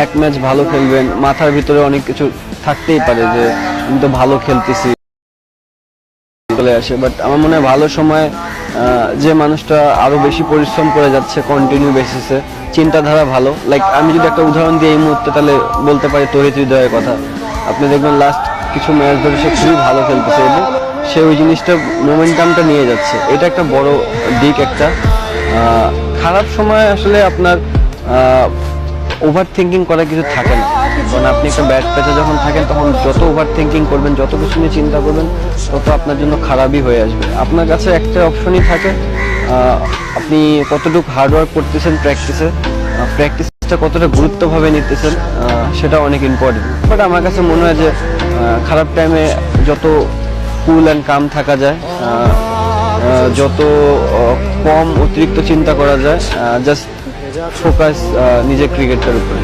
এক ম্যাচ ভালো খেলবেন, মাথার ভিতরে অনেক কিছু থাকতেই পারে যে আমি তো ভালো খেলতেছি চলে আসে। বাট আমার মনে হয় ভালো সময় যে মানুষটা আরো বেশি পরিশ্রম করে যাচ্ছে কন্টিনিউ বেসিসে, চিন্তাধারা ভালো। লাইক আমি যদি একটা উদাহরণ দিই এই মুহূর্তে, তাহলে বলতে পারি তৌহিদ হৃদয়ের কথা। আপনি দেখবেন লাস্ট কিছু ম্যাচ ধরে সে খুবই ভালো খেলতেছে এবং সে ওই জিনিসটা মোমেন্টামটা নিয়ে যাচ্ছে। এটা একটা বড় দিক একটা। খারাপ সময় আসলে আপনার ওভার থিঙ্কিং করার কিছু থাকে না, কারণ আপনি একটা ব্যাড প্যাচে যখন থাকেন তখন যত ওভার থিঙ্কিং করবেন, যত কিছু নিয়ে চিন্তা করবেন, তত আপনার জন্য খারাপই হয়ে আসবে। আপনার কাছে একটা অপশনই থাকে, আপনি কতটুকু হার্ডওয়ার্ক করতেছেন প্র্যাকটিসটা কতটা গুরুত্বভাবে নিতেছেন, সেটা অনেক ইম্পর্টেন্ট। বাট আমার কাছে মনে হয় যে খারাপ টাইমে যত কুল অ্যান্ড কাম থাকা যায়, যত কম অতিরিক্ত চিন্তা করা যায়, জাস্ট ফোকাস নিজের ক্রিকেটটার উপরে।